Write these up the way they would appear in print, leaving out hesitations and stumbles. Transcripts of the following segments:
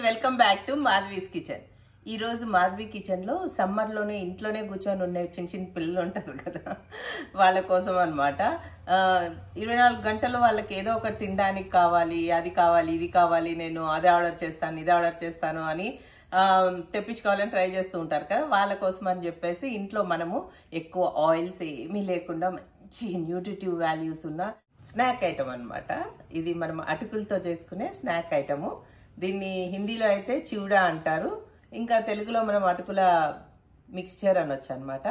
Welcome back to Madhavi's kitchen. ఈ రోజు Madhavi kitchen లో సమ్మర్ లోనే ఇంట్లోనే కూర్చొని ఉండే చిన్న చిన్న పిల్లలు ఉంటారు కదా, వాళ్ళ కోసం అన్నమాట. 24 గంటలు వాళ్ళకి ఏదో ఒకటి తినడానికి కావాలి, అది కావాలి, ఇది కావాలి, నేను అది ఆర్డర్ చేస్తాను, ఇది ఆర్డర్ చేస్తాను అని తెప్పించుకోవాలని ట్రై చేస్తూ ఉంటారు కదా. వాళ్ళ కోసం అని చెప్పేసి ఇంట్లో మనము ఎక్కువ ఆయిల్స్ ఏమీ లేకుండా మంచి న్యూట్రిటివ్ వాల్యూస్ ఉన్న స్నాక్ ఐటమ్ అన్నమాట. ఇది మనం అటుకులతో చేసుకునే స్నాక్ ఐటము. దీన్ని హిందీలో అయితే చివడా అంటారు, ఇంకా తెలుగులో మనం అటుకుల మిక్స్చర్ అనొచ్చు అనమాట.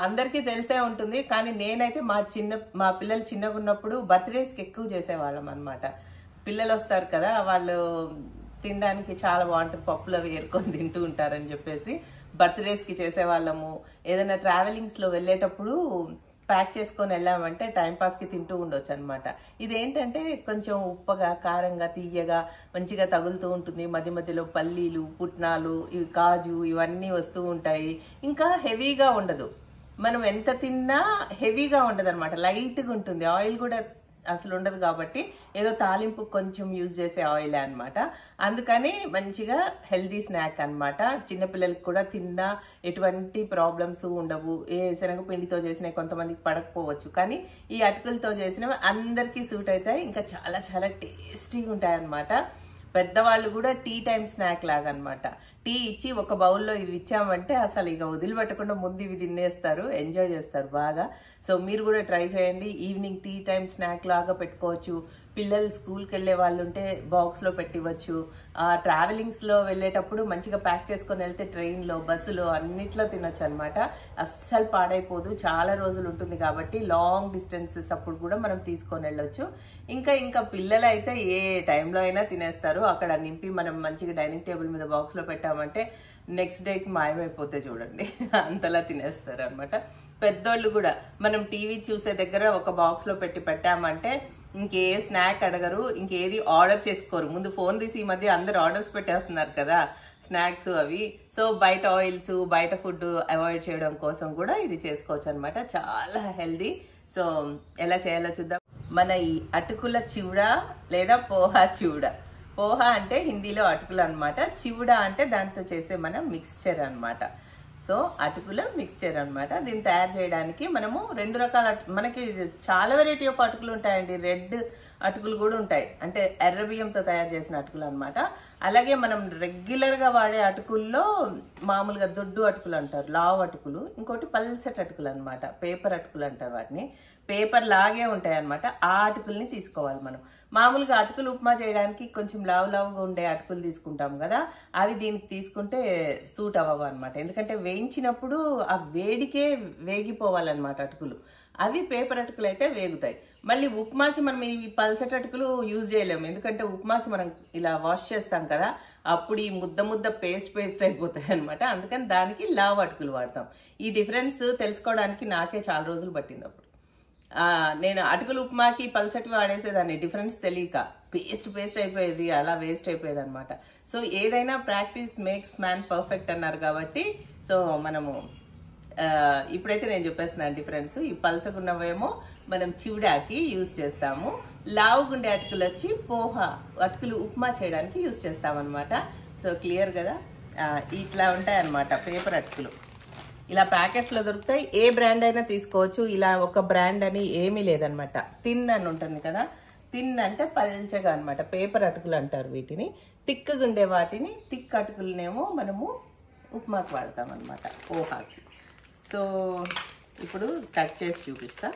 అందరికీ తెలిసే ఉంటుంది, కానీ నేనైతే మా పిల్లలు చిన్నగా ఉన్నప్పుడు బర్త్డేస్కి ఎక్కువ చేసేవాళ్ళం అనమాట. పిల్లలు వస్తారు కదా, వాళ్ళు తినడానికి చాలా బాగుంటుంది, పప్పులు అవి ఏరుకొని తింటూ ఉంటారని చెప్పేసి బర్త్డేస్కి చేసేవాళ్ళము. ఏదైనా ట్రావెలింగ్స్లో వెళ్ళేటప్పుడు ప్యాక్ చేసుకొని వెళ్ళామంటే టైంపాస్కి తింటూ ఉండొచ్చు అనమాట. ఇదేంటంటే కొంచెం ఉప్పగా, కారంగా, తీయగా మంచిగా తగులుతూ ఉంటుంది. మధ్య మధ్యలో పల్లీలు, పుట్నాలు, ఇవి కాజు ఇవన్నీ వస్తూ ఉంటాయి. ఇంకా హెవీగా ఉండదు, మనం ఎంత తిన్నా హెవీగా ఉండదు అనమాట, లైట్గా ఉంటుంది. ఆయిల్ కూడా అసలు ఉండదు కాబట్టి ఏదో తాలింపు కొంచెం యూజ్ చేసే ఆయిల్ అనమాట. అందుకని మంచిగా హెల్దీ స్నాక్ అనమాట. చిన్నపిల్లలకి కూడా తిన్నా ఎటువంటి ప్రాబ్లమ్స్ ఉండవు. ఏ శనగపిండితో చేసినవి కొంతమందికి పడకపోవచ్చు, కానీ ఈ అటుకులతో చేసినవి అందరికీ సూట్ అవుతాయి. ఇంకా చాలా చాలా టేస్టీగా ఉంటాయి అనమాట. పెద్దవాళ్ళు కూడా టీ టైం స్నాక్ లాగా అనమాట. టీ ఇచ్చి ఒక బౌల్లో ఇవి ఇచ్చామంటే అసలు ఇక వదిలిపెట్టకుండా ముందు ఇవి తినేస్తారు, ఎంజాయ్ చేస్తారు బాగా. సో మీరు కూడా ట్రై చేయండి. ఈవినింగ్ టీ టైం స్నాక్ లాగా పెట్టుకోవచ్చు. పిల్లలు స్కూల్కి వెళ్ళే వాళ్ళు ఉంటే బాక్స్లో పెట్టివ్వచ్చు. ట్రావెలింగ్స్లో వెళ్ళేటప్పుడు మంచిగా ప్యాక్ చేసుకొని వెళ్తే ట్రైన్లో, బస్సులో అన్నిట్లో తినొచ్చు అనమాట. అస్సలు పాడైపోదు, చాలా రోజులు ఉంటుంది కాబట్టి లాంగ్ డిస్టెన్సెస్ అప్పుడు కూడా మనం తీసుకొని వెళ్ళొచ్చు. ఇంకా పిల్లలు అయితే ఏ టైంలో అయినా తినేస్తారు. అక్కడ నింపి మనం మంచిగా డైనింగ్ టేబుల్ మీద బాక్స్లో పెట్టామంటే నెక్స్ట్ డేకి మాయమైపోతే చూడండి, అంతలా తినేస్తారు అనమాట. పెద్దోళ్ళు కూడా మనం టీవీ చూసే దగ్గర ఒక బాక్స్లో పెట్టామంటే ఇంకే స్నాక్ అడగరు, ఇంకేది ఆర్డర్ చేసుకోరు. ముందు ఫోన్ తీసి ఈ మధ్య అందరు ఆర్డర్స్ పెట్టేస్తున్నారు కదా స్నాక్స్ అవి. సో బయట ఆయిల్స్, బయట ఫుడ్ అవాయిడ్ చేయడం కోసం కూడా ఇది చేసుకోవచ్చు అనమాట. చాలా హెల్దీ. సో ఎలా చేయాలో చూద్దాం. మన ఈ అటుకుల చివడా లేదా పోహా చివడా. పోహా అంటే హిందీలో అటుకులు అనమాట, చివడా అంటే దాంతో చేసే మన మిక్స్చర్ అనమాట. సో అటుకుల మిక్స్చర్ అనమాట. దీన్ని తయారు చేయడానికి మనము 2 రకాల, మనకి చాలా వెరైటీ ఆఫ్ అటుకులు ఉంటాయండి. రెడ్ అటుకులు కూడా ఉంటాయి, అంటే ఎర్ర బియ్యంతో తయారు చేసిన అటుకులు అనమాట. అలాగే మనం రెగ్యులర్గా వాడే అటుకుల్లో మామూలుగా దొడ్డు అటుకులు అంటారు, లావు అటుకులు. ఇంకోటి పల్చటి అటుకులు అనమాట, పేపర్ అటుకులు అంటారు వాటిని. పేపర్ లాగే ఉంటాయి అనమాట. ఆ అటుకుల్ని తీసుకోవాలి మనం. మామూలుగా అటుకులు ఉప్మా చేయడానికి కొంచెం లావుగా ఉండే అటుకులు తీసుకుంటాం కదా, అవి దీనికి తీసుకుంటే సూట్ అవ్వవు అనమాట. ఎందుకంటే వేయించినప్పుడు ఆ వేడికే వేగిపోవాలన్నమాట అటుకులు. అవి పేపర్ అటుకులు అయితే వేగుతాయి. మళ్ళీ ఉప్మాకి మనం ఈ పల్సటి అటుకులు యూజ్ చేయలేము, ఎందుకంటే ఉప్మాకి మనం ఇలా వాష్ చేస్తాం కదా, అప్పుడు ఈ ముద్ద పేస్ట్ అయిపోతాయి అనమాట. అందుకని దానికి లావు అటుకులు వాడతాం. ఈ డిఫరెన్స్ తెలుసుకోవడానికి నాకే చాలా రోజులు పట్టింది. అప్పుడు నేను అటుకులు ఉప్మాకి పల్సటి వాడేసేదాన్ని, డిఫరెన్స్ తెలియక పేస్ట్ అయిపోయేది, అలా వేస్ట్ అయిపోయేది అనమాట. సో ఏదైనా ప్రాక్టీస్ మేక్స్ మ్యాన్ పర్ఫెక్ట్ అన్నారు కాబట్టి, సో మనము ఇప్పుడైతే నేను చెప్పేస్తున్నాను డిఫరెన్స్. ఈ పల్సగున్నవేమో మనం చివడాకి యూజ్ చేస్తాము, లావుగుండే అటుకులు వచ్చి పోహా అటుకులు ఉప్మా చేయడానికి యూజ్ చేస్తామన్నమాట. సో క్లియర్ కదా, ఇట్లా ఉంటాయి అన్నమాట పేపర్ అటుకులు. ఇలా ప్యాకెట్స్లో దొరుకుతాయి, ఏ బ్రాండ్ అయినా తీసుకోవచ్చు. ఇలా ఒక బ్రాండ్ అని ఏమీ లేదనమాట. తిన్ అని ఉంటుంది కదా, తిన్ అంటే పల్చగా అనమాట, పేపర్ అటుకులు అంటారు వీటిని. తిక్కగా ఉండే వాటిని, తిక్ అటుకులనేమో మనము ఉప్మాకి వాడతాం అనమాట, పోహాకి. సో ఇప్పుడు కట్ చేసి చూపిస్తా.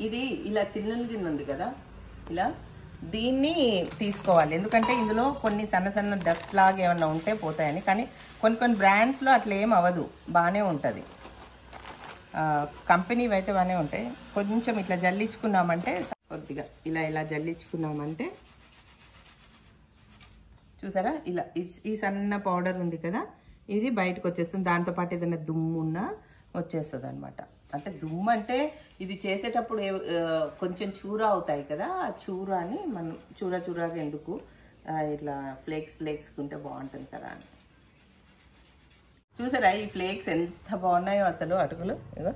ఇది ఇలా చిన్నుల గిన్నె ఉంది కదా, ఇలా దీన్ని తీసుకోవాలి. ఎందుకంటే ఇందులో కొన్ని సన్న డస్ట్ లాగా ఏమన్నా ఉంటే పోతాయని. కానీ కొన్ని బ్రాండ్స్లో అట్లా ఏం అవ్వదు, బాగానే ఉంటుంది. కంపెనీవి అయితే బాగానే ఉంటాయి. కొంచెం ఇట్లా జల్లించుకున్నామంటే, కొద్దిగా ఇలా జల్లించుకున్నామంటే చూసారా, ఇలా ఈ సన్న పౌడర్ ఉంది కదా, ఇది బయటకు వచ్చేస్తుంది. దాంతోపాటు ఏదైనా దుమ్ము ఉన్నా వచ్చేస్తుంది అనమాట. అంటే దుమ్ము అంటే ఇది చేసేటప్పుడు కొంచెం చూర అవుతాయి కదా, ఆ చూరాని మనం చూరగా ఎందుకు ఇట్లా ఫ్లేక్స్ ఉంటే బాగుంటుంది కదా అని. చూసారా ఈ ఫ్లేక్స్ ఎంత బాగున్నాయో అసలు అటుకులు. ఇగో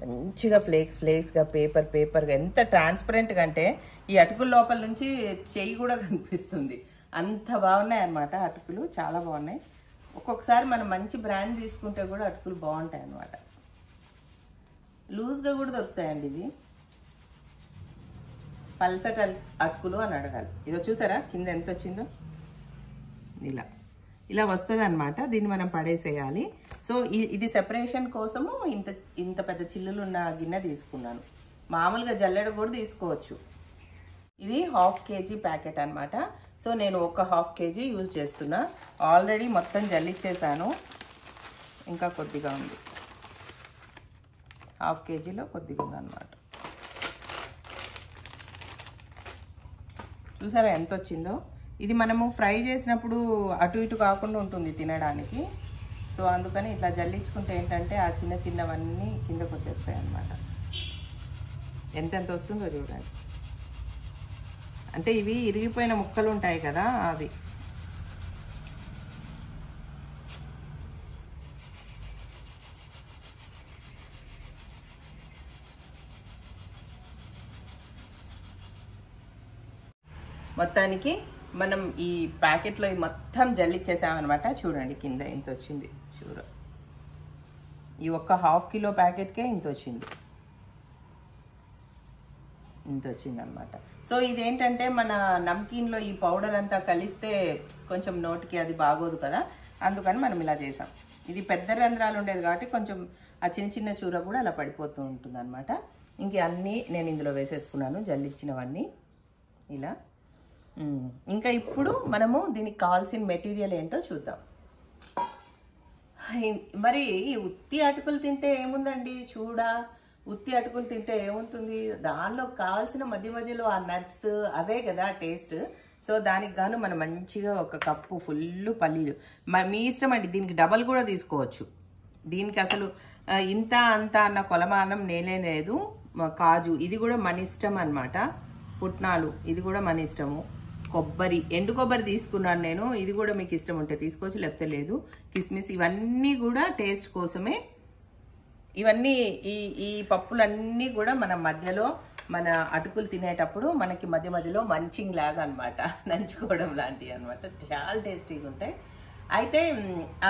మంచిగా ఫ్లేక్స్గా పేపర్గా ఎంత ట్రాన్స్పరెంట్గా అంటే ఈ అటుకుల లోపల నుంచి చెయ్యి కూడా కనిపిస్తుంది. అంత బాగున్నాయి అన్నమాట అటుకులు, చాలా బాగున్నాయి. ఒక్కొక్కసారి మనం మంచి బ్రాండ్ తీసుకుంటే కూడా అటుకులు బాగుంటాయి అన్నమాట. లూజ్గా కూడా దొరుకుతాయండి. ఇది పల్సటి అటుకులు అని అడగాలి. ఇదో చూసారా కింద ఎంత వచ్చిందో, ఇలా వస్తుంది అనమాట. దీన్ని మనం పడేసేయాలి. సో ఇది సెపరేషన్ కోసము ఇంత పెద్ద చిల్లులు ఉన్న గిన్నె తీసుకున్నాను. మామూలుగా జల్లెడ కూడా తీసుకోవచ్చు. ఇది 1/2 kg ప్యాకెట్ అనమాట. సో నేను ఒక 1/2 kg యూజ్ చేస్తున్నా. ఆల్రెడీ మొత్తం జల్లిచ్చేసాను, ఇంకా కొద్దిగా ఉంది. 1/2 kgలో కొద్దిగా ఉందన్నమాట. చూసారా ఎంత వచ్చిందో. ఇది మనము ఫ్రై చేసినప్పుడు అటు ఇటు కాకుండా ఉంటుంది తినడానికి. సో అందుకని ఇట్లా జల్లించుకుంటే ఏంటంటే ఆ చిన్నవన్నీ కిందకు వచ్చేస్తాయి అన్నమాట. ఎంతెంత వస్తుందో చూడండి. అంటే ఇవి ఇరిగిపోయిన ముక్కలు ఉంటాయి కదా, అది. మొత్తానికి మనం ఈ ప్యాకెట్లో మొత్తం జల్లిచ్చేసామన్నమాట. చూడండి కింద ఇంత వచ్చింది. ఈ ఒక్క 1/2 kg ప్యాకెట్కే ఇంత వచ్చిందనమాట. సో ఇదేంటంటే మన నమ్కీన్లో ఈ పౌడర్ అంతా కలిస్తే కొంచెం నోటికి అది బాగోదు కదా, అందుకని మనం ఇలా చేసాం. ఇది పెద్ద రంధ్రాలు ఉండేది కాబట్టి కొంచెం ఆ చిన్న చూర కూడా అలా పడిపోతూ ఉంటుంది అనమాట. ఇంక అన్నీ నేను ఇందులో వేసేసుకున్నాను, జల్లిచ్చినవన్నీ ఇలా. ఇంకా ఇప్పుడు మనము దీనికి కావాల్సిన మెటీరియల్ ఏంటో చూద్దాం. మరి ఉత్తి అటుకులు తింటే ఏముందండి, ఉత్తి అటుకులు తింటే ఏముంటుంది, దానిలో కావాల్సిన మధ్యలో ఆ నట్స్ అవే కదా టేస్ట్. సో దానికి గాను మనం మంచిగా 1 కప్పు ఫుల్ పల్లీలు, మీ ఇష్టం అండి, దీనికి డబల్ కూడా తీసుకోవచ్చు. దీనికి అసలు ఇంత అంత అన్న కొలమానం నేనే లేదు. కాజు ఇది కూడా మన ఇష్టం అనమాట. పుట్నాలు ఇది కూడా మన ఇష్టము. కొబ్బరి, ఎండు కొబ్బరి తీసుకున్నాను నేను, ఇది కూడా మీకు ఇష్టం ఉంటే తీసుకోవచ్చు, లేకపోతే లేదు. కిస్మిస్ ఇవన్నీ కూడా టేస్ట్ కోసమే. ఇవన్నీ ఈ పప్పులన్నీ కూడా మన మధ్యలో మన అటుకులు తినేటప్పుడు మనకి మధ్యలో మంచింగ్ లాగా అనమాట, నంచుకోవడం లాంటివి అనమాట. చాలా టేస్టీగా ఉంటాయి. అయితే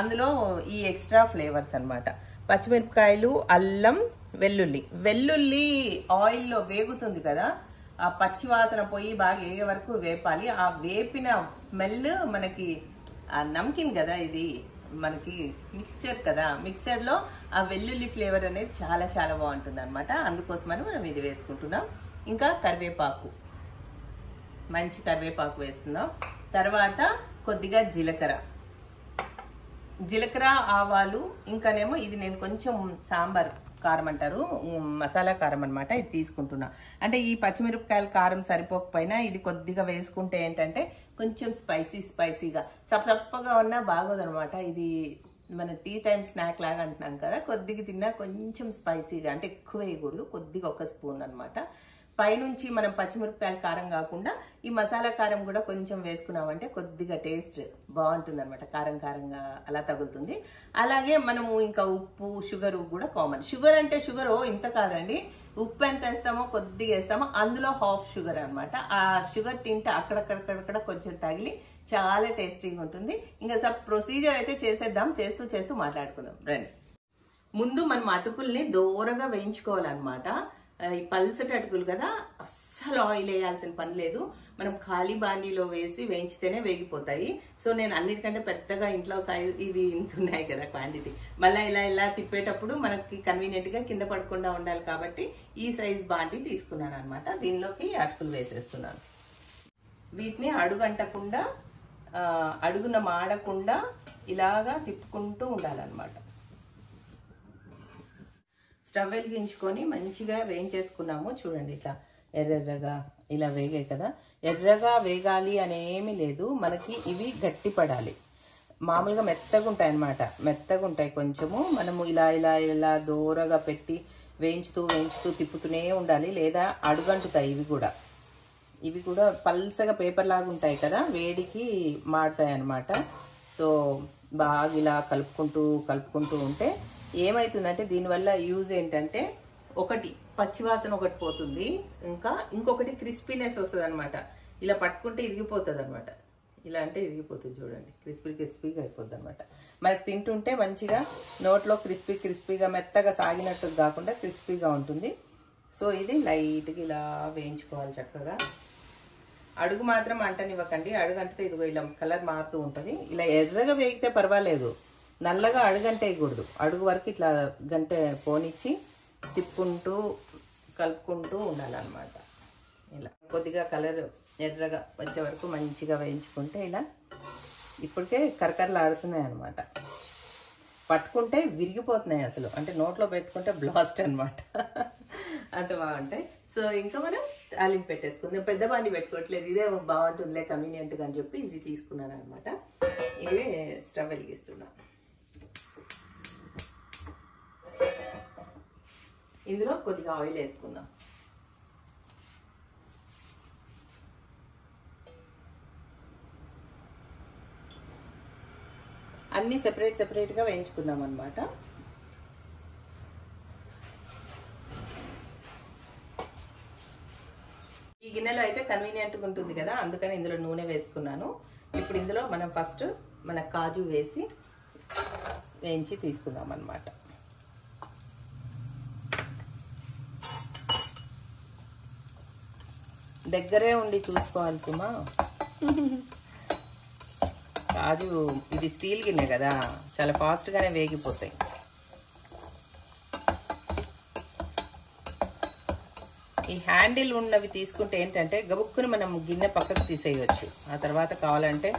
అందులో ఈ ఎక్స్ట్రా ఫ్లేవర్స్ అనమాట. పచ్చిమిరపకాయలు, అల్లం, వెల్లుల్లి ఆయిల్లో వేగుతుంది కదా, ఆ పచ్చి వాసన పోయి బాగా వేగే వరకు వేపాలి. ఆ వేపిన స్మెల్ మనకి నమ్కిన్ కదా, ఇది మనకి మిక్స్చర్ కదా, మిక్స్చర్లో ఆ వెల్లుల్లి ఫ్లేవర్ అనేది చాలా చాలా బాగుంటుంది అనమాట. అందుకోసమని మనం ఇది వేసుకుంటున్నాం. ఇంకా కరివేపాకు, మంచి కరివేపాకు వేస్తున్నాం. తర్వాత కొద్దిగా జీలకర్ర, ఆవాలు, ఇంకానేమో ఇది నేను కొంచెం సాంబార్ కారం అంటారు, మసాలా కారం అనమాట, ఇది తీసుకుంటున్నా. అంటే ఈ పచ్చిమిరపకాయల కారం సరిపోకపోయినా ఇది కొద్దిగా వేసుకుంటే ఏంటంటే కొంచెం స్పైసీగా చప్పగా ఉన్నా బాగోదనమాట. ఇది మన టీ టైం స్నాక్ లాగా అంటున్నాం కదా, కొద్దిగా తిన్నా కొంచెం స్పైసీగా, అంటే ఎక్కువ వేయకూడదు, కొద్దిగా 1 స్పూన్ అనమాట. పైనుంచి మనం పచ్చిమిరపకాయల కారం కాకుండా ఈ మసాలా కారం కూడా కొంచెం వేసుకున్నామంటే కొద్దిగా టేస్ట్ బాగుంటుంది అనమాట, కారంగా అలా తగులుతుంది. అలాగే మనము ఇంకా ఉప్పు, షుగర్ కూడా కామన్. షుగర్ అంటే షుగర్ ఇంత కాదండి, ఉప్పు ఎంత వేస్తామో కొద్దిగా వేస్తామో, అందులో 1/2 షుగర్ అనమాట. ఆ షుగర్ తింటే అక్కడక్కడ కొంచెం తగిలి చాలా టేస్టీగా ఉంటుంది. ఇంకా ప్రొసీజర్ అయితే చేసేద్దాం, చేస్తూ మాట్లాడుకుందాం రండి. ముందు మనం అటుకుల్ని దూరగా వేయించుకోవాలన్నమాట. ఈ పల్సటి అటుకులు కదా, అస్సలు ఆయిల్ వేయాల్సిన పని లేదు. మనం ఖాళీ బాండీలో వేసి వేయించితేనే వేగిపోతాయి. సో నేను అన్నిటికంటే పెద్దగా ఇంట్లో సైజు ఇవి ఇంత ఉన్నాయి కదా క్వాంటిటీ, మళ్ళీ ఇలా తిప్పేటప్పుడు మనకి కన్వీనియంట్గా కింద పడకుండా ఉండాలి కాబట్టి ఈ సైజ్ బాండీ తీసుకున్నాను అనమాట. దీనిలోకి అటుకులు వేసేస్తున్నాను. వీటిని అడుగంటకుండా, అడుగున మాడకుండా ఇలాగా తిప్పుకుంటూ ఉండాలన్నమాట. స్టవ్ వెలిగించుకొని మంచిగా వేయించేసుకున్నాము. చూడండి ఇట్లా ఎర్రగా ఇలా వేగాయి కదా. ఎర్రగా వేగాలి అనేమి లేదు, మనకి ఇవి గట్టి పడాలి. మామూలుగా మెత్తగా ఉంటాయి అన్నమాట, మెత్తగా ఉంటాయి కొంచెము. మనము ఇలా దూరగా పెట్టి వేయించుతూ తిప్పుతూనే ఉండాలి, లేదా అడుగంటుతాయి. ఇవి కూడా పల్సగా పేపర్ లాగా ఉంటాయి కదా, వేడికి మాడతాయి అన్నమాట. సో బాగా ఇలా కలుపుకుంటూ ఉంటే ఏమవుతుందంటే దీనివల్ల యూజ్ ఏంటంటే ఒకటి పచ్చివాసన ఒకటి పోతుంది, ఇంకొకటి క్రిస్పీనెస్ వస్తుంది అనమాట. ఇలా పట్టుకుంటే ఇరిగిపోతుంది అనమాట. ఇలా అంటే ఇరిగిపోతుంది చూడండి, క్రిస్పీగా అయిపోద్ది అనమాట. మనకి తింటుంటే మంచిగా నోట్లో క్రిస్పీగా మెత్తగా సాగినట్టు కాకుండా క్రిస్పీగా ఉంటుంది. సో ఇది లైట్గా ఇలా వేయించుకోవాలి చక్కగా. అడుగు మాత్రం అంటనివ్వకండి, అడుగు అంటే ఇదిగో ఇలా కలర్ మారుతూ ఉంటుంది. ఇలా ఎర్రగా వేగితే పర్వాలేదు, నల్లగా అడుగు అంటేయకూడదు. అడుగు వరకు ఇట్లా గంటె పోనిచ్చి కలుపుకుంటూ ఉండాలన్నమాట. ఇలా కొద్దిగా కలర్ ఎర్రగా వచ్చే వరకు మంచిగా వేయించుకుంటే ఇలా ఇప్పటికే కరకరలు ఆడుతున్నాయి అన్నమాట. పట్టుకుంటే విరిగిపోతున్నాయి అసలు, అంటే నోట్లో పెట్టుకుంటే బ్లాస్ట్ అనమాట. అంత బాగుంటాయి. సో ఇంకా మనం తాలింపు పెట్టేసుకుందాం. పెద్ద బండి పెట్టుకోవట్లేదు, ఇదే బాగుంటుందిలే కన్వీనియంట్గా అని చెప్పి ఇది తీసుకున్నాను అనమాట. ఇవే స్టవ్ వెలిగిస్తున్నాను. ఇందులో కొద్దిగా ఆయిల్ వేసుకుందాం. అన్నీ సెపరేట్గా వేయించుకుందాం అనమాట. ఈ గిన్నెలో అయితే కన్వీనియంట్గా ఉంటుంది కదా, అందుకని ఇందులో నూనె వేసుకున్నాను. ఇప్పుడు ఇందులో మనం ఫస్ట్ మన కాజు వేసి వేయించి తీసుకుందాం అన్నమాట. దగ్గరే ఉండి చూసుకోవాలి సుమా. కాజు ఇది స్టీల్ గిన్నె కదా, చాలా ఫాస్ట్గానే వేగిపోతాయి. ఈ హ్యాండిల్ ఉన్నవి తీసుకుంటే ఏంటంటే గబుక్కుని మనం గిన్నె పక్కకు తీసేయవచ్చు. ఆ తర్వాత కావాలంటే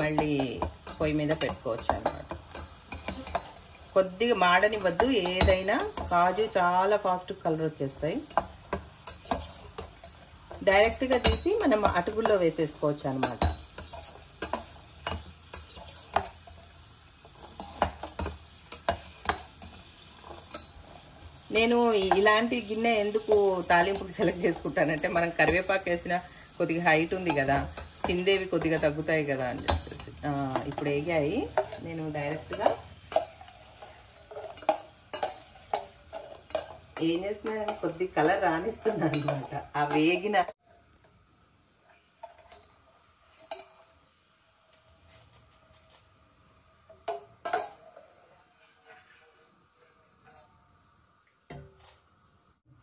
మళ్ళీ పొయ్యి మీద పెట్టుకోవచ్చు అన్నమాట. కొద్దిగా మాడనివ్వద్దు, ఏదైనా కాజు చాలా ఫాస్ట్ కలర్ వచ్చేస్తాయి. డైరెక్ట్గా తీసి మనం అటుకుల్లో వేసేసుకోవచ్చు అన్నమాట. నేను ఇలాంటి గిన్నె ఎందుకు తాలింపుకి సెలెక్ట్ చేసుకుంటానంటే, మనం కరివేపాకు వేసిన కొద్దిగా హైట్ ఉంది కదా, చిందేవి కొద్దిగా తగ్గుతాయి కదా అని చెప్పేసి. ఇప్పుడు వేగాయి, నేను డైరెక్ట్గా ఏం చేస్తున్నా కొద్ది కలర్ రానిస్తున్నాను అనమాట. ఆ వేగిన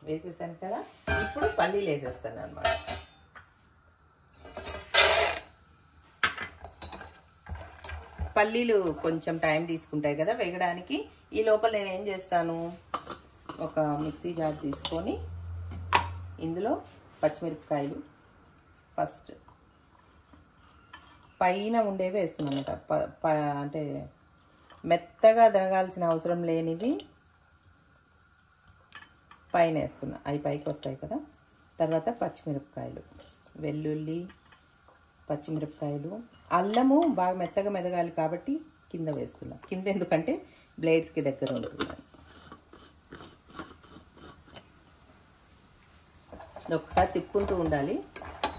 వేసేసాను కదా, ఇప్పుడు పల్లీలు వేసేస్తాను అనమాట. పల్లీలు కొంచెం టైం తీసుకుంటాయి కదా వేగడానికి. ఈ లోపల నేను ఏం చేస్తాను, ఒక మిక్సీ జార్ తీసుకొని ఇందులో పచ్చిమిరపకాయలు ఫస్ట్ పైన ఉండేవి వేస్తున్నాను అనమాట. అంటే మెత్తగా దరగాల్సిన అవసరం లేనివి పైన వేసుకున్నా, అవి పైకి వస్తాయి కదా. తర్వాత పచ్చిమిరపకాయలు, వెల్లుల్లి, పచ్చిమిరపకాయలు, అల్లము బాగా మెత్తగా మెదగాలి కాబట్టి కింద వేసుకున్నా. కింద ఎందుకంటే బ్లేడ్స్కి దగ్గర ఉంటుంది. ఒకసారి తిప్పుకుంటూ ఉండాలి.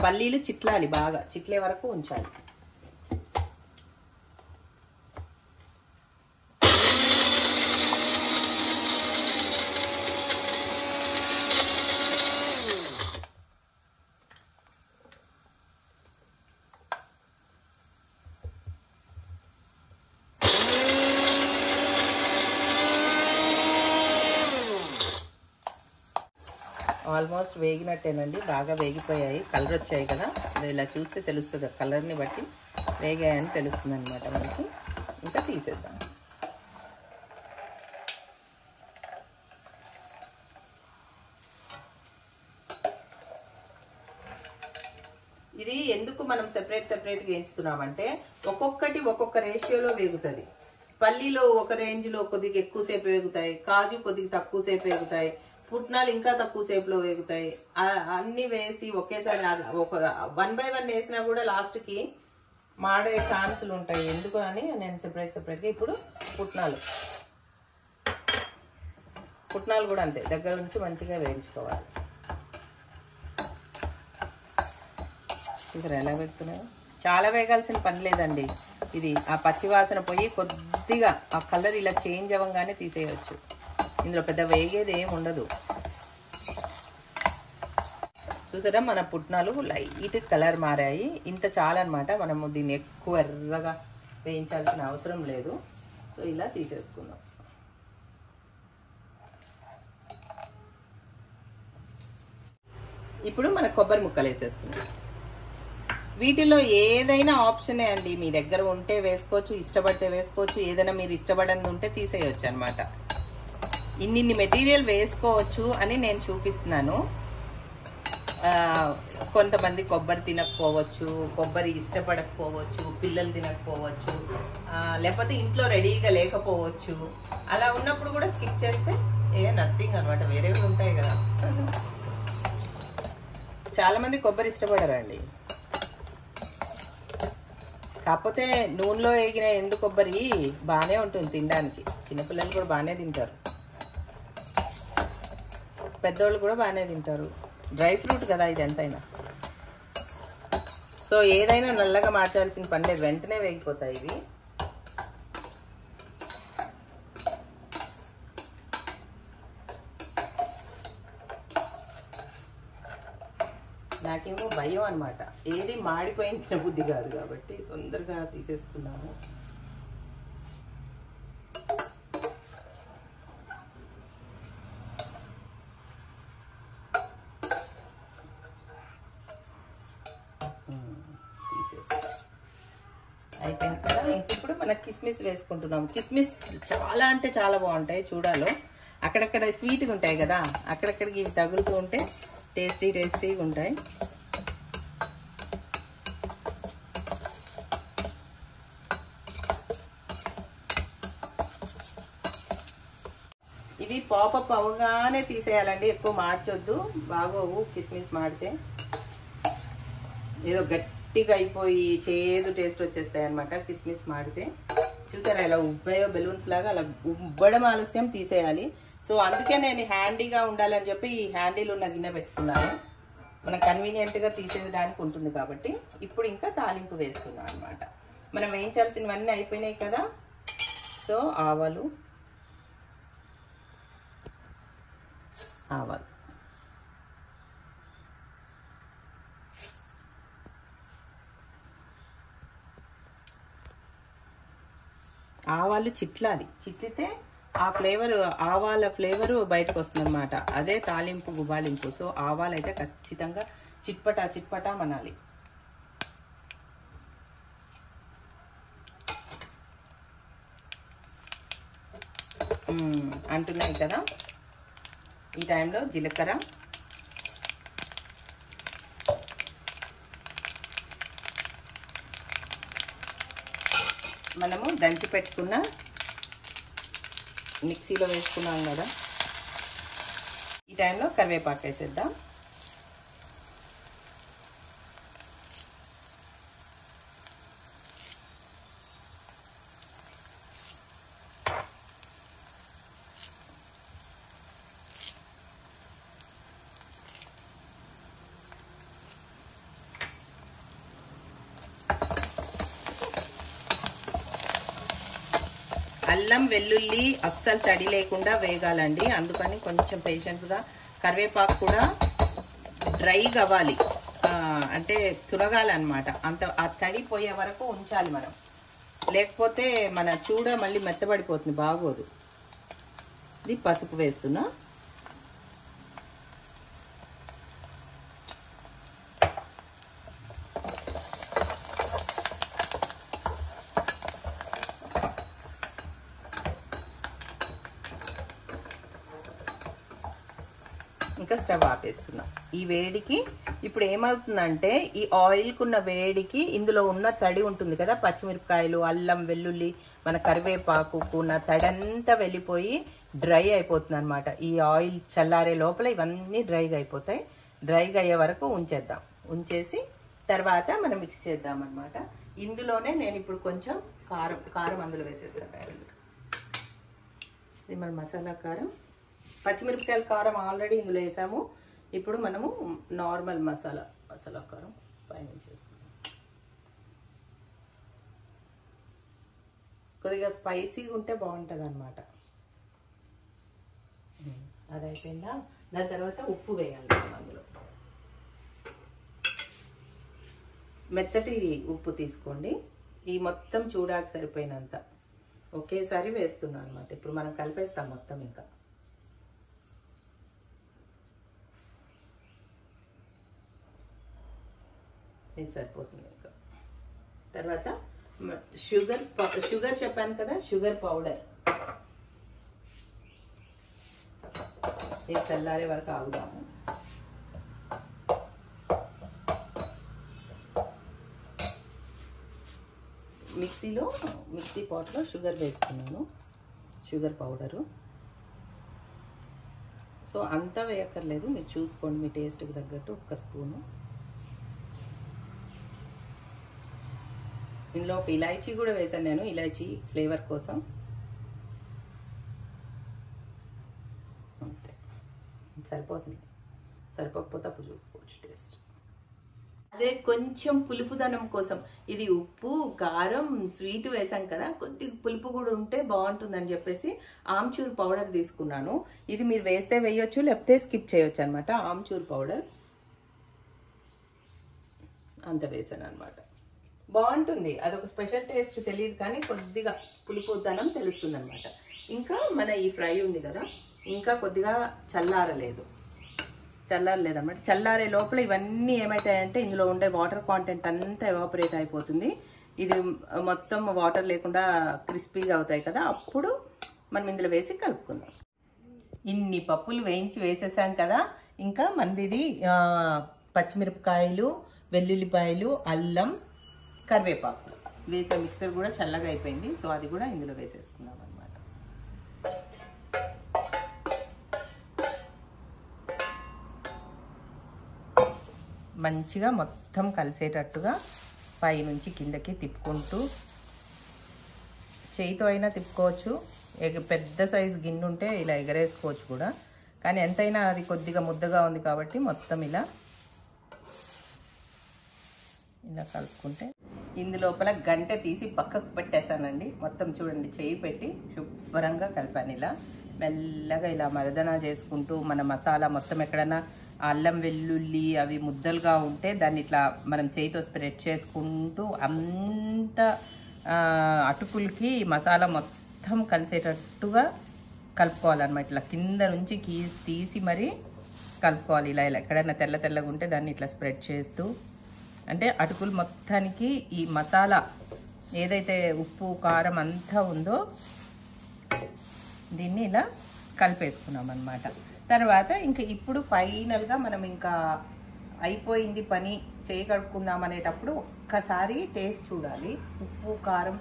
పల్లీలు చిట్లాలి, బాగా చిట్లే వరకు ఉంచాలి. ఆల్మోస్ట్ వేగినట్టేనండి, బాగా వేగిపోయాయి, కలర్ వచ్చాయి కదా. ఇలా చూస్తే తెలుస్తుంది, కలర్ని బట్టి వేగాయని తెలుస్తుంది అనమాట మనకి. ఇంకా తీసేద్దాం. ఇది ఎందుకు మనం సెపరేట్గా వేయించుతున్నామంటే ఒక్కొక్కటి ఒక్కొక్క రేషియోలో వేగుతుంది. పల్లీలో ఒక రేంజ్లో కొద్దిగా ఎక్కువసేపు వేగుతాయి, కాజు కొద్దిగా తక్కువసేపు వేగుతాయి, పుట్నాలు ఇంకా తక్కువ సేపులో వేగుతాయి. అన్ని వేసి ఒకేసారి ఒక 1 by 1 వేసినా కూడా లాస్ట్కి మాడే ఛాన్సులు ఉంటాయి. ఎందుకు అని నేను సెపరేట్గా ఇప్పుడు పుట్నాలు కూడా అంతే దగ్గర నుంచి మంచిగా వేయించుకోవాలి. ఇంకా ఎలా వేగుతున్నాయో, చాలా వేగాల్సిన పని లేదండి. ఇది ఆ పచ్చివాసన పోయి కొద్దిగా ఆ కలర్ ఇలా చేంజ్ అవ్వగానే తీసేయచ్చు. ఇందులో పెద్ద వేగేది ఏమి ఉండదు. చూసారా మన పుట్నాలు లైట్ కలర్ మారాయి. ఇంత చాలన్నమాట. మనము దీన్ని ఎక్కువ ఎర్రగా వేయించాల్సిన అవసరం లేదు. సో ఇలా తీసేసుకుందాం. ఇప్పుడు మన కొబ్బరి ముక్కలు వేసేసుకుందాం. వీటిలో ఏదైనా ఆప్షనే అండి. మీ దగ్గర ఉంటే వేసుకోవచ్చు, ఇష్టపడితే వేసుకోవచ్చు. ఏదైనా మీరు ఇష్టపడని ఉంటే తీసేయచ్చు అనమాట. ఇన్ని మెటీరియల్ వేసుకోవచ్చు అని నేను చూపిస్తున్నాను. కొంతమంది కొబ్బరి తినకపోవచ్చు, కొబ్బరి ఇష్టపడకపోవచ్చు, పిల్లలు తినకపోవచ్చు, లేకపోతే ఇంట్లో రెడీగా లేకపోవచ్చు. అలా ఉన్నప్పుడు కూడా స్కిప్ చేస్తే నథింగ్ అనమాట. వేరేవి ఉంటాయి కదా. చాలా మంది కొబ్బరి ఇష్టపడరండి. కాకపోతే నూనెలో వేగిన ఎండు కొబ్బరి బాగానే ఉంటుంది తినడానికి. చిన్నపిల్లలు కూడా బాగానే తింటారు, పెద్దోళ్ళు కూడా బాగానే తింటారు. డ్రై ఫ్రూట్ కదా ఇది ఎంతైనా. సో ఏదైనా నల్లగా మార్చాల్సిన పని లేదు, వెంటనే వేగిపోతాయి ఇవి. నాకేమో భయం అనమాట. ఏది మాడిపోయిన తినబుద్ధి కాదు కాబట్టి తొందరగా తీసేసుకున్నాము. అయిపోయింది కదా. ఇప్పుడు మనం కిస్మిస్ వేసుకుంటున్నాం. కిస్మిస్ చాలా అంటే చాలా బాగుంటాయి. చూడాలో అక్కడక్కడ స్వీట్గా ఉంటాయి కదా, అక్కడక్కడికి ఇవి తగులుతూ ఉంటే టేస్టీగా ఉంటాయి. ఇవి పాపప్ అవగానే తీసేయాలండి. ఎక్కువ మార్చొద్దు, బాగోవు. కిస్మిస్ మాడితే ఏదో గట్టిగా అయిపోయి చేదు టేస్ట్ వచ్చేస్తాయి అనమాట కిస్మిస్ మాడితే. చూసారా ఇలా ఉబ్బాయో బెలూన్స్ లాగా అలా ఉబ్బడం ఆలస్యం తీసేయాలి. సో అందుకే నేను హ్యాండీగా ఉండాలని చెప్పి ఈ హ్యాండీలు ఉన్న గిన్నె పెట్టుకున్నాను. మనం కన్వీనియంట్గా తీసేయడానికి ఉంటుంది కాబట్టి. ఇప్పుడు ఇంకా తాలింపు వేసుకున్నాం అనమాట. మనం వేయించాల్సినవన్నీ అయిపోయినాయి కదా. సో ఆవాలు ఆవాలు చిట్లాలి. చిట్లితే ఆ ఫ్లేవర్, ఆవాల ఫ్లేవరు బయటకు వస్తుంది అనమాట. అదే తాలింపు గుబాలింపు. సో ఆవాలు అయితే ఖచ్చితంగా చిట్పటా మనాలి. అంటున్నాయి కదా. ఈ టైంలో జీలకర్ర, మనము దంచి పెట్టుకున్న మిక్సీలో వేసుకున్నాం కదా. ఈ టైంలో కరివేపాకు వేసేద్దాం. అల్లం వెల్లుల్లి అస్సలు తడి లేకుండా వేగాలండి. అందుకని కొంచెం పేషెన్స్గా. కరివేపాకు కూడా డ్రై అవ్వాలి, అంటే తురగాలన్నమాట. అంత ఆ తడి పోయే వరకు ఉంచాలి మనం. లేకపోతే మన చూడ మళ్ళీ మెత్తబడిపోతుంది, బాగోదు. ఇది పసుపు వేస్తున్నా. ఇంకా స్టవ్ ఆపేస్తున్నాం. ఈ వేడికి ఇప్పుడు ఏమవుతుందంటే ఈ ఆయిల్కున్న వేడికి ఇందులో ఉన్న తడి ఉంటుంది కదా, పచ్చిమిరపకాయలు, అల్లం, వెల్లుల్లి, మన కరివేపాకు ఉన్న తడంతా వెళ్ళిపోయి డ్రై అయిపోతుంది అనమాట. ఈ ఆయిల్ చల్లారే లోపల ఇవన్నీ డ్రైగా అయిపోతాయి. డ్రైగా అయ్యే వరకు ఉంచేద్దాం. ఉంచేసి తర్వాత మనం మిక్స్ చేద్దాం అనమాట. ఇందులోనే నేను ఇప్పుడు కొంచెం కారం అందులో వేసేస్తాను. ఇది మన మసాలా కారం. పచ్చిమిరపకాయల కారం ఆల్రెడీ ఇందులో వేసాము. ఇప్పుడు మనము నార్మల్ మసాలా. మసాలా కారం పైన చేసుకుందాం. కొద్దిగా స్పైసీగా ఉంటే బాగుంటుంది అనమాట. అది అయిపోయిందా? దాని తర్వాత ఉప్పు వేయాలి మనం అందులో. మెత్తటి ఉప్పు తీసుకోండి, ఈ మొత్తం చూడాకి సరిపోయినంత ఒకేసారి వేస్తున్నాను అనమాట. ఇప్పుడు మనం కలిపేస్తాం మొత్తం. ఇంకా ఇది సరిపోతుంది. ఇంకా తర్వాత షుగర్ చెప్పాను కదా, షుగర్ పౌడర్. ఇది చల్లారే వరకు ఆగుదాము. మిక్సీ పాట్లో షుగర్ వేసుకున్నాను, షుగర్ పౌడరు. సో అంతా వేయక్కర్లేదు, మీరు చూసుకోండి మీ టేస్ట్కి తగ్గట్టు. 1 స్పూను. ఇందులో ఒక ఇలాచీ కూడా వేసాను నేను, ఇలాచీ ఫ్లేవర్ కోసం. అంతే, సరిపోతుంది. సరిపోకపోతే అప్పుడు చూసుకోవచ్చు టేస్ట్. అదే కొంచెం పులుపుదనం కోసం ఇది ఉప్పు కారం స్వీట్ వేసాం కదా, కొద్దిగా పులుపు కూడా ఉంటే బాగుంటుందని చెప్పేసి ఆమ్చూర్ పౌడర్ తీసుకున్నాను. ఇది మీరు వేస్తే వేయొచ్చు, లేకపోతే స్కిప్ చేయొచ్చు అనమాట. ఆమ్చూర్ పౌడర్ అంత వేసాను అనమాట. బాగుంటుంది, అదొక స్పెషల్ టేస్ట్. తెలియదు కానీ కొద్దిగా పులుపుదనం తెలుస్తుంది అనమాట. ఇంకా మన ఈ ఫ్రై ఉంది కదా, ఇంకా కొద్దిగా చల్లారలేదన్నమాట. చల్లారే లోపల ఇవన్నీ ఏమవుతాయంటే ఇందులో ఉండే వాటర్ కాంటెంట్ అంతా ఎవాపరేట్ అయిపోతుంది. ఇది మొత్తం వాటర్ లేకుండా క్రిస్పీగా అవుతాయి కదా, అప్పుడు మనం ఇందులో వేసి కలుపుకుందాం. ఇన్ని పప్పులు వేసేసాం కదా. ఇంకా మందిది పచ్చిమిరపకాయలు, వెల్లుల్లిపాయలు, అల్లం, కరివేపాకు వేసే మిక్సర్ కూడా చల్లగా అయిపోయింది. సో అది కూడా ఇందులో వేసేసుకుందాం అనమాట. మంచిగా మొత్తం కలిసేటట్టుగా పైనుంచి కిందకి తిప్పుకుంటూ, చేయితో అయినా తిప్పుకోవచ్చు. పెద్ద సైజు గిన్నె ఉంటే ఇలా ఎగరేసుకోవచ్చు కూడా, కానీ ఎంతైనా అది కొద్దిగా ముద్దగా ఉంది కాబట్టి మొత్తం ఇలా కలుపుకుంటే. ఇందులోపల గంట తీసి పక్కకు పెట్టేశానండి. మొత్తం చూడండి, చేయి పెట్టి శుభ్రంగా కలిపాను. ఇలా మెల్లగా ఇలా మరదన చేసుకుంటూ మన మసాలా మొత్తం ఎక్కడన్నా అల్లం వెల్లుల్లి అవి ముద్దలుగా ఉంటే దాన్ని ఇట్లా మనం చేయితో స్ప్రెడ్ చేసుకుంటూ అంత అటుకులకి మసాలా మొత్తం కలిసేటట్టుగా కలుపుకోవాలన్నమాట. ఇట్లా కింద నుంచి తీసి మరీ కలుపుకోవాలి. ఇలా ఎక్కడైనా తెల్లగా ఉంటే దాన్ని ఇట్లా స్ప్రెడ్ చేస్తూ, అంటే అటుకులు మొత్తానికి ఈ మసాలా ఏదైతే ఉప్పు కారం అంతా ఉందో దీన్ని ఇలా కలిపేసుకున్నాం అన్నమాట. తర్వాత ఇంకా ఇప్పుడు ఫైనల్గా మనం ఇంకా అయిపోయింది పని, చేయి కడుక్కుందాం అనేటప్పుడు ఒక్కసారి టేస్ట్ చూడాలి, ఉప్పు కారం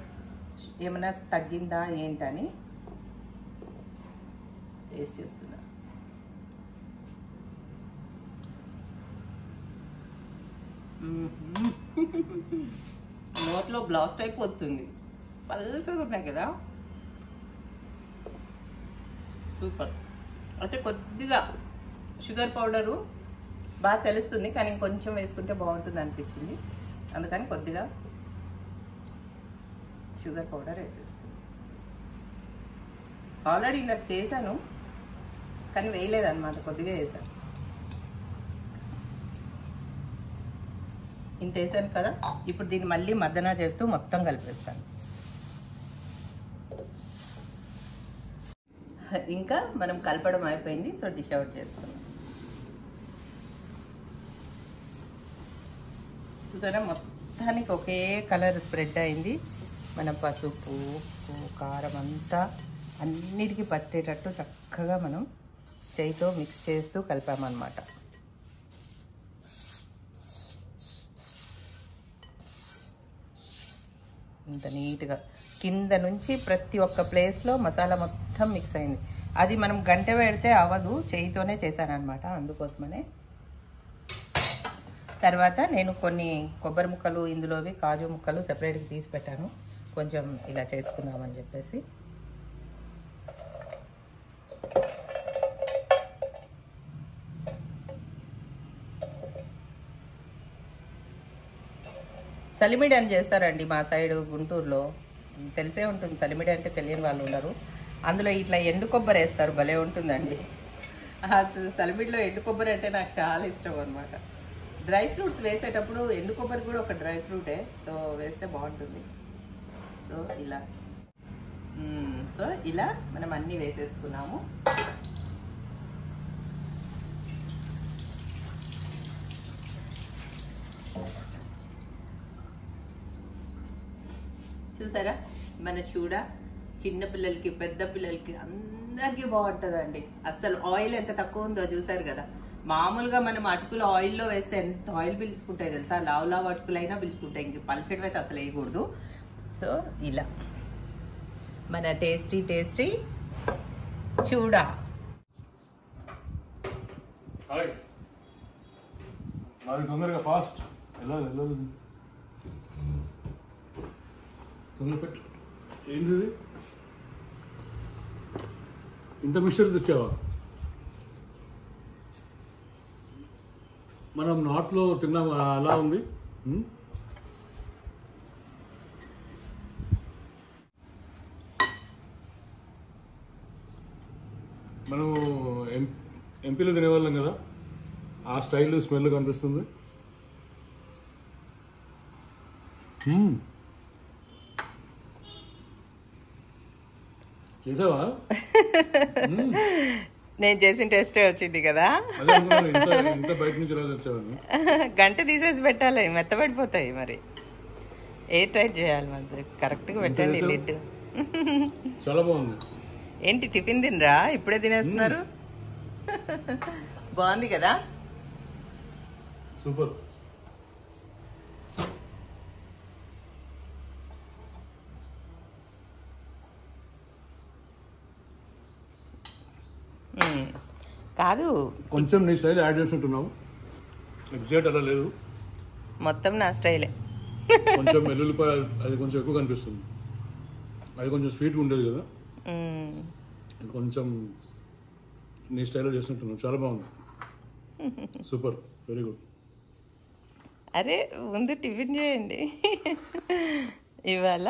ఏమైనా తగ్గిందా ఏంటని టేస్ట్ చేస్తున్నా. నోట్లో బ్లాస్ట్ అయిపోతుంది, పల్సగా ఉన్నాయి కదా, సూపర్. అంటే కొద్దిగా షుగర్ పౌడరు బాగా తెలుస్తుంది, కానీ కొంచెం వేసుకుంటే బాగుంటుంది అనిపించింది, అందుకని కొద్దిగా షుగర్ పౌడర్ వేసేస్తుంది. ఆల్రెడీ ఇందాక చేశాను కానీ వేయలేదన్నమాట, కొద్దిగా వేసాను. ఇంత వేసాను కదా, ఇప్పుడు దీన్ని మళ్ళీ మద్దన చేస్తూ మొత్తం కలిపేస్తాను. ఇంకా మనం కలపడం అయిపోయింది. సో డిష్ అవుట్ చేస్తున్నాం. చూసారా, మొత్తానికి ఒకే కలర్ స్ప్రెడ్ అయింది. మన పసుపు కారం అంతా అన్నిటికీ పట్టేటట్టు చక్కగా మనం చేయితో మిక్స్ చేస్తూ కలిపామన్నమాట. ఇంత నీట్గా కింద నుంచి ప్రతి ఒక్క ప్లేస్లో మసాలా మొత్తం మిక్స్ అయింది. అది మనం గంట పెడితే అవ్వదు, చేయితోనే చేశానన్నమాట, అందుకోసమనే. తర్వాత నేను కొన్ని కొబ్బరి ముక్కలు, ఇందులోవి కాజు ముక్కలు సెపరేట్గా తీసి పెట్టాను, కొంచెం ఇలా చేసుకుందామని చెప్పేసి. సలిమిడి అని చేస్తారండి మా సైడ్ గుంటూరులో, తెలిసే ఉంటుంది, చలిమిడి అంటే తెలియని వాళ్ళు ఉండరు. అందులో ఇట్లా ఎండు కొబ్బరి వేస్తారు, భలే ఉంటుందండి. చలిమిడిలో ఎండు కొబ్బరి అంటే నాకు చాలా ఇష్టం అనమాట. డ్రై ఫ్రూట్స్ వేసేటప్పుడు ఎండు కొబ్బరి కూడా ఒక డ్రై ఫ్రూటే, సో వేస్తే బాగుంటుంది. సో ఇలా మనం అన్నీ వేసేసుకున్నాము. చూసారా మన చూడ, చిన్న పిల్లలకి పెద్ద పిల్లలకి అందరికీ బాగుంటుందండి. అసలు ఆయిల్ ఎంత తక్కువ ఉందో చూసారు కదా. మామూలుగా మనం అటుకులు ఆయిల్లో వేస్తే ఎంత ఆయిల్ పీల్చుకుంటాయి తెలుసా, లావు లావు అటుకులు అయినా పీల్చుకుంటాయి, ఇంక పల్చడం అయితే అసలు వేయకూడదు. సో ఇలా మన టేస్టీ టేస్టీ చూడ. తొందరగా ఫాస్ట్ తొందర పెట్టు. ఏంటి ఇంత మిక్చర్ తెచ్చావా? మనం నార్త్లో తిన్నాం అలా ఉంది. మనం ఎంపీలో తినేవాళ్ళం కదా, ఆ స్టైల్ స్మెల్ కనిపిస్తుంది. చేసావా? నేను చేసిన టేస్టే వచ్చింది కదా. బయట నుంచి ఎలా తెచ్చావని గంట తీసేసి పెట్టాలి, మెత్తబడిపోతాయి. మరి ఎయిర్ టైట్ చేయాలి, మరి కరెక్ట్గా పెట్టండి లిడ్. చాలా బాగుంది. ఏంటి టిఫిన్ తినరా, ఇప్పుడే తినేస్తున్నారు? బాగుంది కదా, సూపర్. కాదు, కొంచెం నీ స్టైల్ యాడ్ చేస్తుంటున్నావు, ఎగ్జాక్ట్ అలా లేదు, మొత్తం నా స్టైలే. కొంచెం వెల్లుల్లిపాయ అది కొంచెం ఎక్కువ కనిపిస్తుంది, అది కొంచెం స్వీట్గా ఉండేది కదా, కొంచెం నీ స్టైల్లో చేస్తుంటున్నావు. చాలా బాగుంది, సూపర్, వెరీ గుడ్. అరే ముందు టిఫిన్ చేయండి. ఇవాళ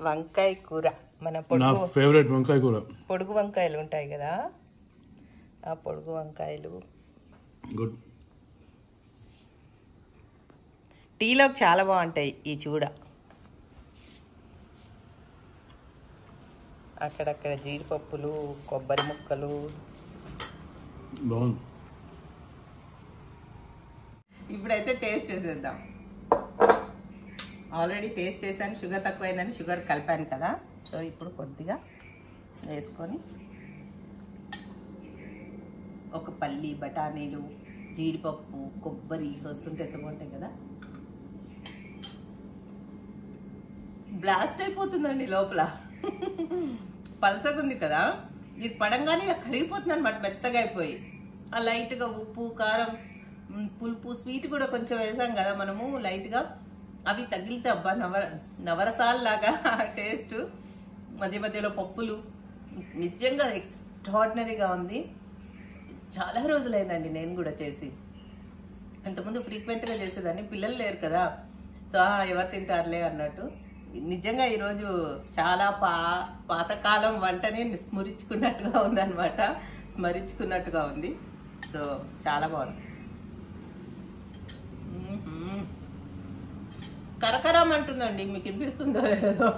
వంకాయ కూర, మన పొడుగు ఫేవరెట్ వంకాయ కూర. పొడుగు వంకాయలు ఉంటాయి కదా, ఆ పొడుగు వంకాయలు. గుడ్. టీలోకి చాలా బాగుంటాయి ఈ చూడ. అక్కడక్కడ జీడిపప్పులు, కొబ్బరి ముక్కలు. బాగుంది. ఇప్పుడైతే టేస్ట్ చేసేద్దాం. ఆల్రెడీ టేస్ట్ చేశాను, షుగర్ తక్కువైందని షుగర్ కలిపాను కదా. సో ఇప్పుడు కొద్దిగా వేసుకొని ఒక పల్లి, బఠానీలు, జీడిపప్పు, కొబ్బరి వస్తుంటే ఎంత బాగుంటాయి కదా. బ్లాస్ట్ అయిపోతుందండి లోపల, పల్సగుంది కదా. ఇది పడంగానే ఇలా కరిగిపోతుంది అనమాట, మెత్తగా అయిపోయి. ఆ లైట్గా ఉప్పు, కారం, పులుపు, స్వీట్ కూడా కొంచెం వేసాం కదా మనము లైట్గా, అవి తగిలితే అబ్బా నవరసాల్లాగా టేస్ట్. మధ్య మధ్యలో పప్పులు, నిజంగా ఎక్స్ట్రాడినరీగా ఉంది. చాలా రోజులైందండి నేను కూడా చేసి. ఇంతకుముందు ఫ్రీక్వెంట్గా చేసేదాన్ని, పిల్లలు లేరు కదా, సో ఎవరు తింటారులే అన్నట్టు. నిజంగా ఈరోజు చాలా పాతకాలం వంటని స్మరించుకున్నట్టుగా ఉందన్నమాట, స్మరించుకున్నట్టుగా ఉంది. సో చాలా బాగుంది. కరకరం అంటుందండి, మీకు వినిపిస్తుందో లేదో.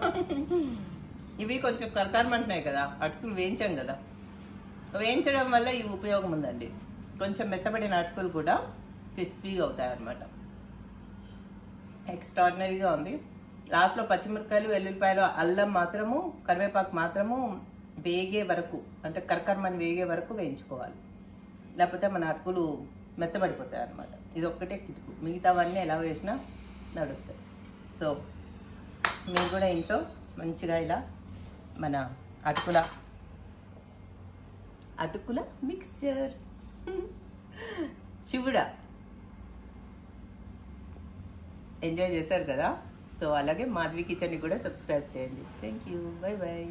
ఇవి కొంచెం కరకరం అంటున్నాయి కదా, అటుకులు వేయించాం కదా, వేయించడం వల్ల ఈ ఉపయోగం ఉందండి. కొంచెం మెత్తబడిన అటుకులు కూడా క్రిస్పీగా అవుతాయి అన్నమాట. ఎక్స్ట్రాడినరీగా ఉంది. లాస్ట్లో పచ్చిమిరపకాయలు, వెల్లుల్లిపాయలు, అల్లం మాత్రము, కరివేపాకు మాత్రము వేగే వరకు, అంటే కరకరమని వేగే వరకు వేయించుకోవాలి, లేకపోతే మన అటుకులు మెత్తబడిపోతాయి అన్నమాట. ఇది ఒక్కటే కిటుకు, మిగతావన్నీ ఎలా వేసినా నడుస్తాయి. సో మీరు కూడా ఇంట్లో మంచిగా ఇలా మన అటుకుల మిక్స్చర్ చివుడ ఎంజాయ్ చేశారు కదా. సో అలాగే మాధవి కిచెన్ని కూడా సబ్స్క్రైబ్ చేయండి. Thank you, bye bye.